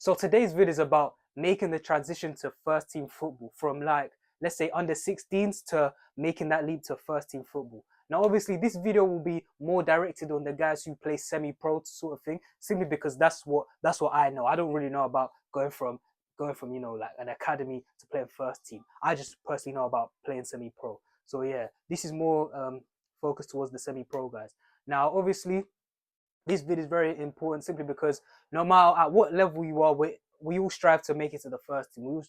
So today's video is about making the transition to first team football from, like, let's say under 16s to making that leap to first team football. Now, obviously, this video will be more directed on the guys who play semi-pro sort of thing, simply because that's what I know. I don't really know about going from like an academy to playing first team. I just personally know about playing semi-pro. So yeah, this is more focused towards the semi-pro guys. Now, obviously, this video is very important simply because no matter at what level you are, we all strive to make it to the first team.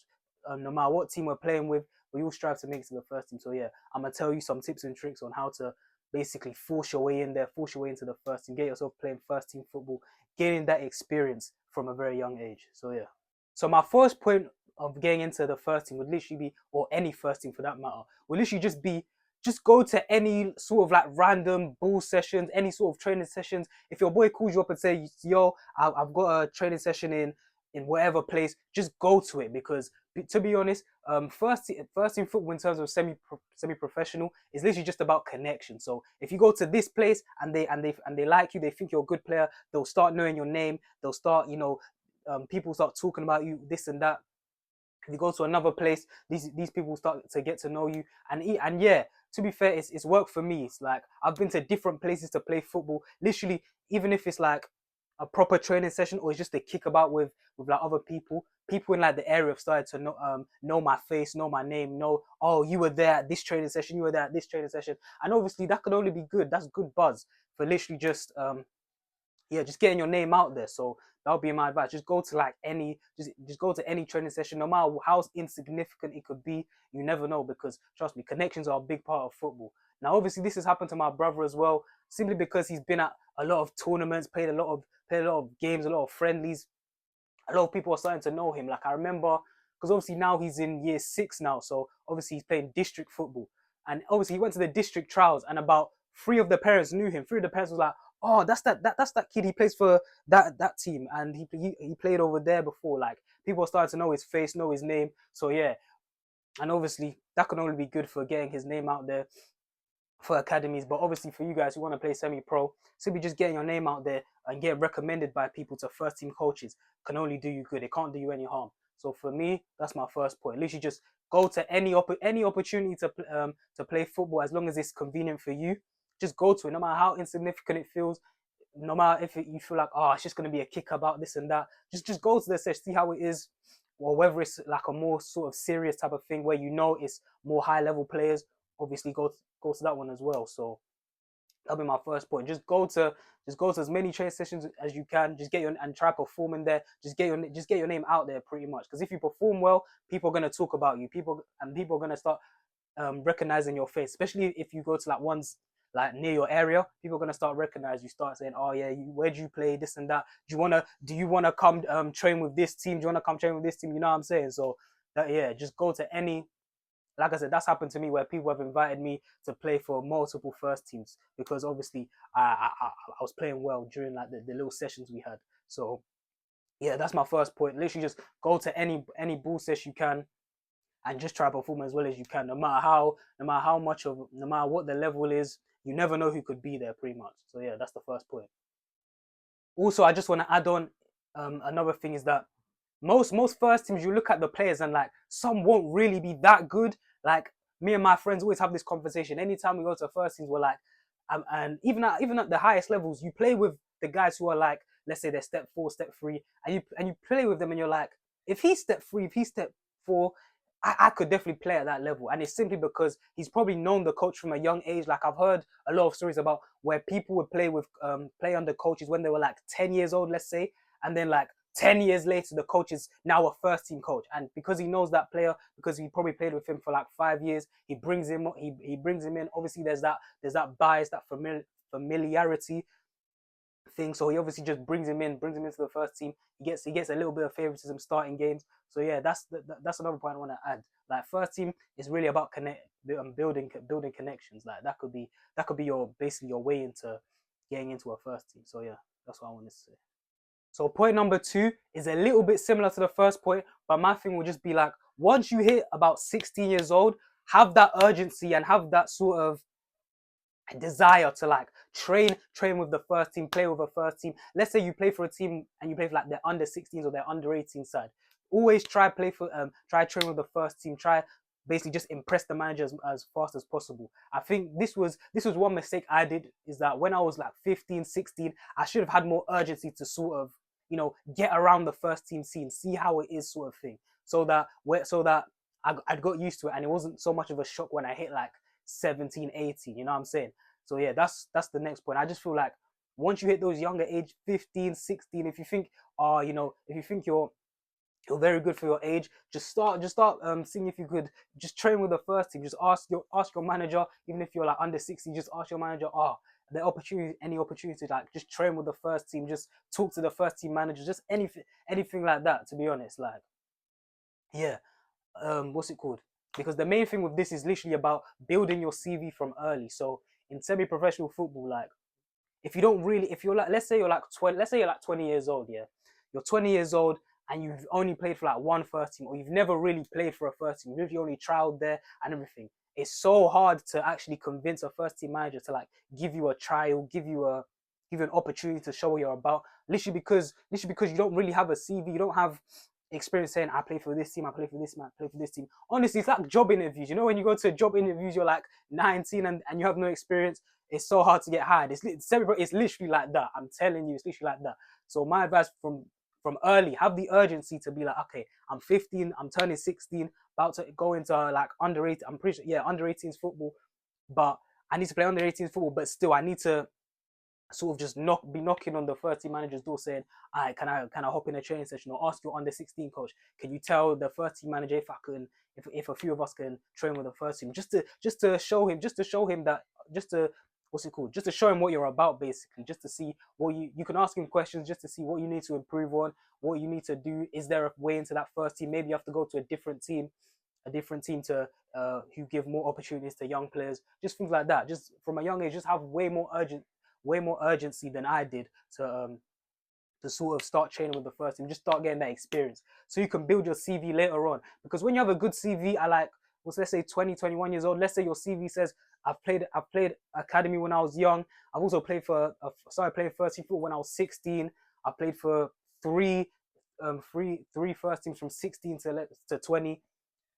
No matter what team we're playing with, we all strive to make it to the first team. So yeah, I'm gonna tell you some tips and tricks on how to basically force your way in there, force your way into the first team, get yourself playing first team football, getting that experience from a very young age. So yeah. So my first point of getting into the first team would literally be, or any first team for that matter, would literally just go to any sort of like random ball sessions, any sort of training sessions. If your boy calls you up and say, "Yo, I've got a training session in whatever place," just go to it, because to be honest, first team football in terms of semi professional is literally just about connection. So if you go to this place and they like you, they think you're a good player, they'll start knowing your name. They'll start, people start talking about you, this and that. If you go to another place, these people start to get to know you, and yeah, to be fair, it's worked for me. It's like I've been to different places to play football. Literally, even if it's like a proper training session or it's just a kick about with like other people, people in like the area have started to know my face, know my name, know, oh, you were there at this training session, you were there at this training session, and obviously that could only be good. That's good buzz for literally just just getting your name out there. So that would be my advice. Just go to like just go to any training session, no matter how insignificant it could be. You never know, because trust me, connections are a big part of football. Now, obviously, this has happened to my brother as well, simply because he's been at a lot of tournaments, played a lot of games, a lot of friendlies. A lot of people are starting to know him. Like, I remember, because obviously now he's in year 6 now, so obviously he's playing district football, and obviously he went to the district trials, and about 3 of the parents knew him. 3 of the parents was like, "Oh, that's that kid. He plays for that team, and he played over there before." Like, people are starting to know his face, know his name. So yeah, and obviously that can only be good for getting his name out there for academies. But obviously, for you guys who want to play semi-pro, simply just getting your name out there and get recommended by people to first team coaches can only do you good. It can't do you any harm. So for me, that's my first point. At least you just go to any opportunity to play football, as long as it's convenient for you. Just go to it, no matter how insignificant it feels. No matter if you feel like, oh, it's just going to be a kick about this and that. Just go to the session, see how it is, or whether it's like a more sort of serious type of thing where it's more high level players. Obviously, go to that one as well. So that'll be my first point. Just go to as many training sessions as you can. Just get your and try performing there. Just get your name out there pretty much. Because if you perform well, people are gonna talk about you. People are gonna start recognizing your face. Especially if you go to like ones like near your area, people are gonna start recognize you. Start saying, "Oh yeah, where do you play? This and that. Do you wanna come train with this team? Do you wanna come train with this team?" You know what I'm saying? So that, yeah, just go to any, like I said, that's happened to me where people have invited me to play for multiple first teams, because obviously I was playing well during like the little sessions we had. So yeah, that's my first point. Literally, just go to any ball session you can and just try to perform as well as you can, no matter what the level is. You never know who could be there, pretty much. So yeah, that's the first point. Also, I just want to add on, another thing is that most first teams, you look at the players and like some won't really be that good. Like, me and my friends always have this conversation. Anytime we go to first teams, we're like, and even at the highest levels, you play with the guys who are like, let's say they're step 4, step 3, and you play with them, and you're like, if he's step 3, if he's step 4, I could definitely play at that level. And it's simply because he's probably known the coach from a young age. Like, I've heard a lot of stories about where people would play under coaches when they were like 10 years old, let's say, and then like 10 years later, the coach is now a first team coach. And because he knows that player, because he probably played with him for like 5 years, he brings him in. Obviously, there's that bias, that familiarity thing. So he obviously just brings him into the first team. He gets a little bit of favoritism starting games. So yeah, that's another point I want to add. Like, first team is really about building connections. Like, that could be your basically your way into getting into a first team. So yeah, that's what I wanted to say. So point number 2 is a little bit similar to the first point, but my thing will just be like, once you hit about 16 years old, have that urgency and have that sort of desire to like train with the first team, play with a first team. Let's say you play for a team and you play for like their under 16s or their under 18 side. Always try train with the first team. Try basically just impress the manager as fast as possible. I think this was one mistake I did, is that when I was like 15, 16, I should have had more urgency to sort of, get around the first team scene, see how it is, sort of thing. So that I got used to it, and it wasn't so much of a shock when I hit like 17, 18, you know what I'm saying? So yeah, that's the next point. I just feel like once you hit those younger age, 15, 16, if you think, if you think you're very good for your age, just start seeing if you could just train with the first team. Just ask your manager, even if you're like under 60, just ask your manager, any opportunity, like just train with the first team, just talk to the first team manager, just anything like that, to be honest. Like, yeah, what's it called? Because the main thing with this is literally about building your CV from early. So in semi-professional football, like, if you're like, let's say you're like 20 years old, yeah, you're 20 years old and you've only played for like one first team, or you've never really played for a first team, you only trialed there and everything. It's so hard to actually convince a first team manager to like give you a trial, give you an opportunity to show what you're about. Literally because you don't really have a CV, you don't have experience saying I play for this team, I play for this man, I play for this team. Honestly, it's like job interviews. You know, when you go to job interviews, you're like 19 and you have no experience. It's so hard to get hired. It's literally like that. I'm telling you, it's literally like that. So my advice from early, have the urgency to be like, okay, I'm 15, I'm turning 16, about to go into like under 18. I'm pretty sure, yeah, under 18s football, but I need to play under 18s football. But still, I need to sort of just be knocking on the first team manager's door saying, all right, can I hop in a training session, or ask your under 16 coach, can you tell the first team manager if a few of us can train with the first team, just to show him that, just to what's it called, just to show him what you're about, basically, just to see what you can ask him questions, just to see what you need to improve on, what you need to do. Is there a way into that first team? Maybe you have to go to a different team to who give more opportunities to young players, just things like that. Just from a young age, just have way more urgency than I did to sort of start training with the first team, just start getting that experience so you can build your CV later on. Because when you have a good CV at like, let's say 20, 21 years old, let's say your CV says I've played academy when I was young. I've also started playing first team football when I was 16. I played for three first teams from 16 to 20.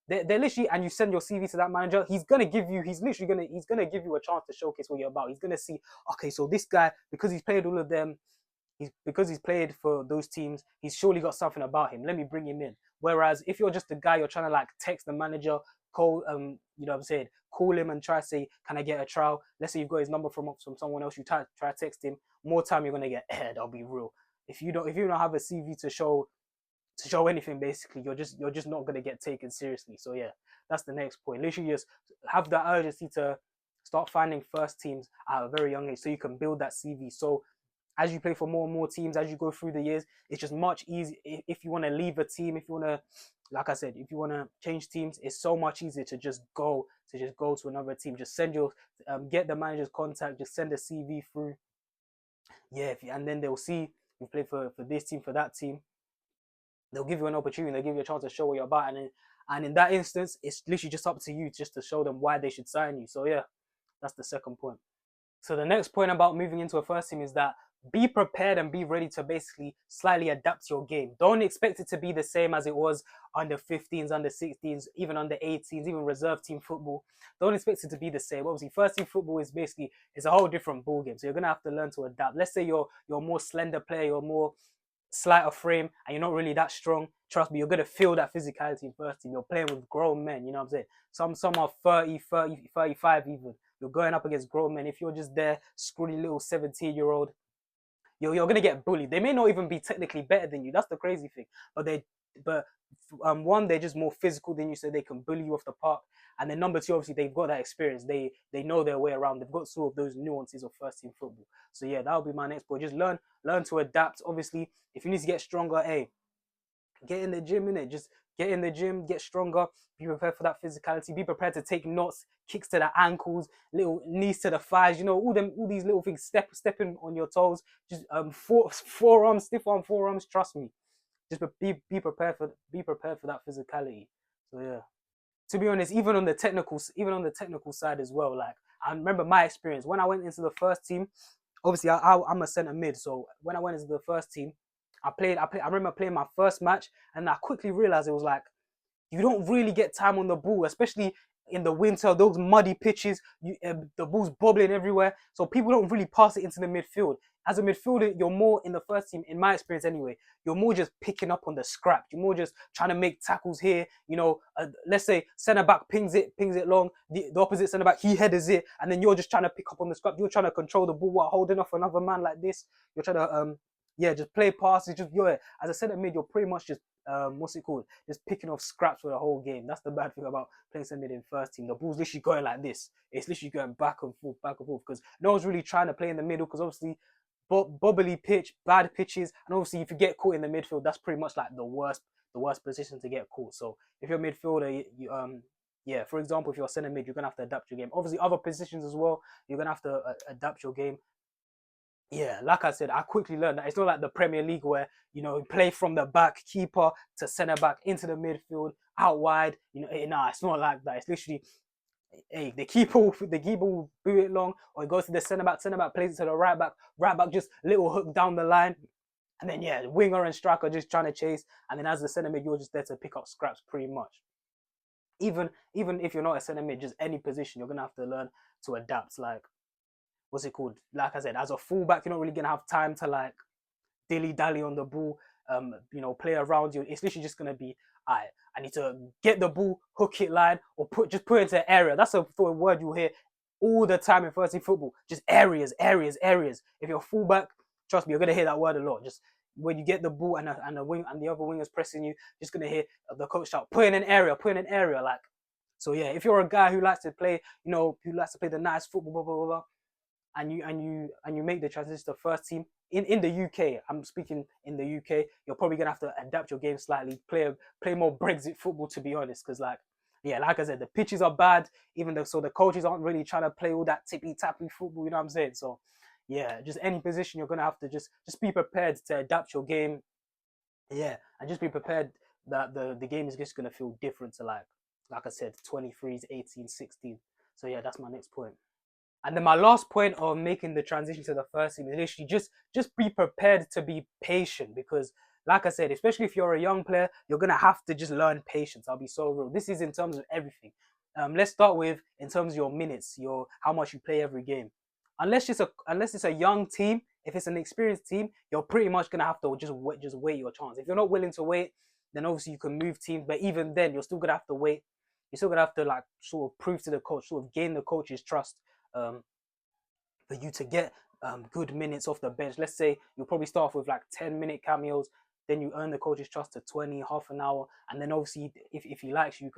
They're literally, and you send your CV to that manager, he's gonna give you a chance to showcase what you're about. He's gonna see, okay, so this guy, because he's played all of them, because he's played for those teams, he's surely got something about him. Let me bring him in. Whereas if you're just a guy, you're trying to like text the manager, call, you know what I'm saying, call him and try to say, can I get a trial? Let's say you've got his number from someone else, you try to text him. More time you're gonna get aired. I'll be real. If you don't have a CV to show anything, basically, you're just not gonna get taken seriously. So yeah, that's the next point. Literally, just have that urgency to start finding first teams at a very young age, so you can build that CV. So as you play for more and more teams, as you go through the years, it's just much easier. If you want to leave a team, if you want to, like I said, if you want to change teams, it's so much easier to just go to another team. Just get the manager's contact, just send a CV through. Yeah, and then they'll see you play for this team, for that team. They'll give you an opportunity, they'll give you a chance to show what you're about, and in that instance, it's literally just up to you just to show them why they should sign you. So yeah, that's the second point. So the next point about moving into a first team is that be prepared and be ready to basically slightly adapt your game. Don't expect it to be the same as it was under 15s, under 16s, even under 18s, even reserve team football. Don't expect it to be the same. Obviously, first team football is a whole different ball game. So you're gonna have to learn to adapt. Let's say you're a more slender player, you're more slighter frame, and you're not really that strong. Trust me, you're gonna feel that physicality in first team. You're playing with grown men, you know what I'm saying? Some are 30, 35 even. You're going up against grown men. If you're just there, scrawny little 17-year-old, you're gonna get bullied. They may not even be technically better than you. That's the crazy thing. But one, they're just more physical than you, so they can bully you off the park. And then number two, obviously they've got that experience. They know their way around. They've got sort of those nuances of first team football. So yeah, that'll be my next point. Just learn to adapt. Obviously, if you need to get stronger, hey, get in the gym, innit? Just get in the gym, get stronger, be prepared for that physicality, be prepared to take knots, kicks to the ankles, little knees to the thighs, all these little things, stepping on your toes, just forearms, stiff arm forearms, trust me. Just be prepared for that physicality. So yeah. To be honest, even on the technical side as well, like I remember my experience when I went into the first team. Obviously, I'm a centre mid, so when I went into the first team, I remember playing my first match, and I quickly realized it was like you don't really get time on the ball, especially in the winter. Those muddy pitches, the ball's bobbling everywhere, so people don't really pass it into the midfield. As a midfielder, you're more in the first team, in my experience anyway. You're more just picking up on the scrap. You're more just trying to make tackles here. Let's say centre back pings it long. The opposite centre back he headers it, and then you're just trying to pick up on the scrap. You're trying to control the ball while holding off another man like this. You're trying to just play passes. Just as a centre mid, you're pretty much just what's it called? Just picking off scraps for the whole game. That's the bad thing about playing centre mid in first team. The ball's literally going like this. It's literally going back and forth, because no one's really trying to play in the middle, because obviously bubbly pitch, bad pitches, and obviously if you get caught in the midfield, that's pretty much like the worst position to get caught. So if you're a midfielder, for example, if you're a centre mid, you're gonna have to adapt your game. Obviously, other positions as well, you're gonna have to adapt your game. Yeah, like I said, I quickly learned that it's not like the Premier League where you play from the back, keeper to centre back into the midfield, out wide. Nah, it's not like that. It's literally, hey, the keeper will boot it long, or it goes to the centre back plays it to the right back just little hook down the line, and then winger and striker just trying to chase, and then as the centre mid, you're just there to pick up scraps pretty much. Even if you're not a centre mid, just any position, you're gonna have to learn to adapt. Like, what's it called? Like I said, as a fullback, you're not really gonna have time to like dilly dally on the ball, play around you. It's literally just gonna be, I need to get the ball, hook it line, or put it into an area. That's a word you hear all the time in first team football. Just areas. If you're a fullback, trust me, you're gonna hear that word a lot. Just when you get the ball and the other wingers pressing you, just gonna hear the coach shout, put in an area. Like, so yeah, if you're a guy who likes to play, who likes to play the nice football, blah, blah, blah, blah, and you make the transition to first team in the UK. I'm speaking in the UK. You're probably gonna have to adapt your game slightly, play more Brexit football, to be honest, because like I said, the pitches are bad. So the coaches aren't really trying to play all that tippy tappy football. You know what I'm saying? So yeah, just any position you're gonna have to just be prepared to adapt your game. Yeah, and just be prepared that the game is just gonna feel different to like I said, 23s, 18, 16. So yeah, that's my next point. And then my last point of making the transition to the first team is literally just be prepared to be patient, because like I said, especially if you're a young player, you're gonna have to just learn patience. I'll be so real. This is in terms of everything. Let's start with in terms of your minutes, how much you play every game. Unless it's a young team, if it's an experienced team, you're pretty much gonna have to just wait your chance. If you're not willing to wait, then obviously you can move teams. But even then, you're still gonna have to wait. You're still gonna have to like sort of prove to the coach, sort of gain the coach's trust. For you to get good minutes off the bench. Let's say you'll probably start off with like 10-minute cameos, then you earn the coach's trust to 20, half an hour, and then obviously if he likes you,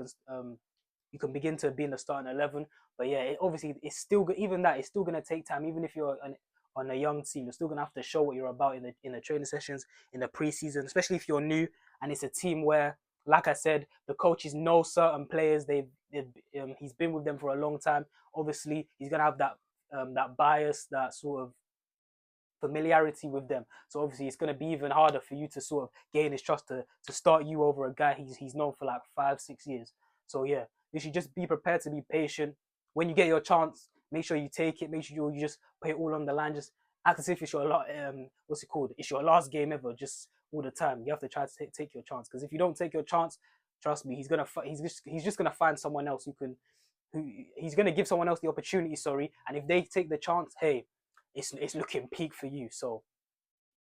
you can begin to be in the starting 11. But yeah, obviously it's still even that it's still gonna take time. Even if you're on a young team, you're still gonna have to show what you're about in the training sessions, in the preseason, especially if you're new and it's a team where, like I said, the coaches know certain players. He's been with them for a long time. Obviously, he's gonna have that bias, that sort of familiarity with them. So obviously, it's gonna be even harder for you to sort of gain his trust to start you over a guy he's known for like 5-6 years. So yeah, you should just be prepared to be patient. When you get your chance, make sure you take it. Make sure you just put it all on the line. Just act as if it's your It's your last game ever. Just all the time. You have to try to take your chance, because if you don't take your chance, trust me, he's just gonna find someone else he's gonna give someone else the opportunity. Sorry, and if they take the chance, hey, it's looking peak for you. So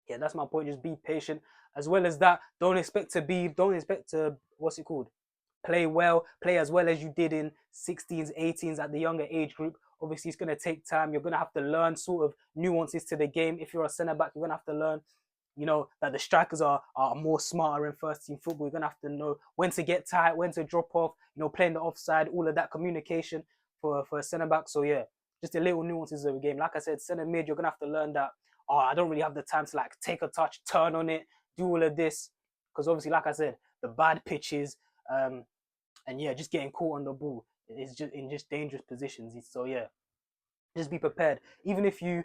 yeah, that's my point. Just be patient. As well as that, don't expect to play as well as you did in 16s, 18s at the younger age group. Obviously, it's going to take time. You're going to have to learn sort of nuances to the game. If you're a centre back, you're going to have to learn, that the strikers are more smarter in first team football. You're going to have to know when to get tight, when to drop off, playing the offside, all of that communication for a centre back. So yeah, just the little nuances of the game. Like I said, centre mid, you're going to have to learn that, I don't really have the time to like take a touch, turn on it, do all of this. Because obviously, like I said, the bad pitches, and yeah, just getting caught on the ball is just in dangerous positions. So yeah, just be prepared. Even if you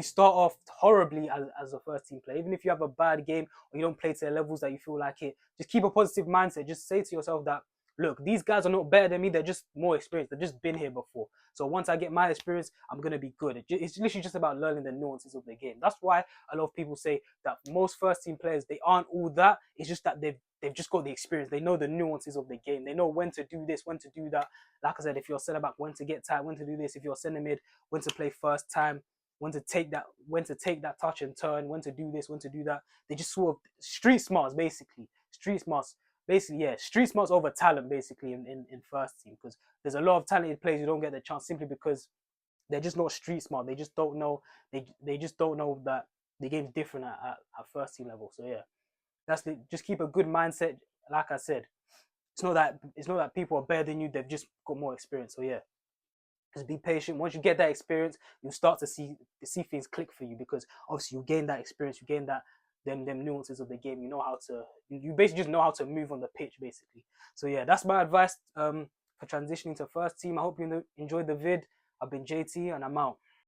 start off horribly as a first team player, even if you have a bad game or you don't play to the levels that you feel like it, just keep a positive mindset. Just say to yourself that look, these guys are not better than me. They're just more experienced. They've just been here before. So once I get my experience, I'm gonna be good. It's literally just about learning the nuances of the game. That's why a lot of people say that most first team players, they aren't all that. It's just that they've just got the experience. They know the nuances of the game. They know when to do this, when to do that. Like I said, if you're centre back, when to get tight, when to do this. If you're centre mid, when to play first time, when to take that touch and turn, when to do this, when to do that. They just sort of street smarts, basically. Street smarts, basically, yeah. Street smarts over talent, basically, in first team, because there's a lot of talented players who don't get the chance simply because they're just not street smart. They just don't know. They just don't know that the game's different at first team level. So yeah, just keep a good mindset. Like I said, it's not that people are better than you. They've just got more experience. So yeah, just be patient. Once you get that experience, you'll start to see things click for you, because obviously you gain that experience, you gain that them nuances of the game. You know how to you basically just know how to move on the pitch, basically. So yeah, that's my advice for transitioning to first team. I hope you enjoyed the vid. I've been JT and I'm out.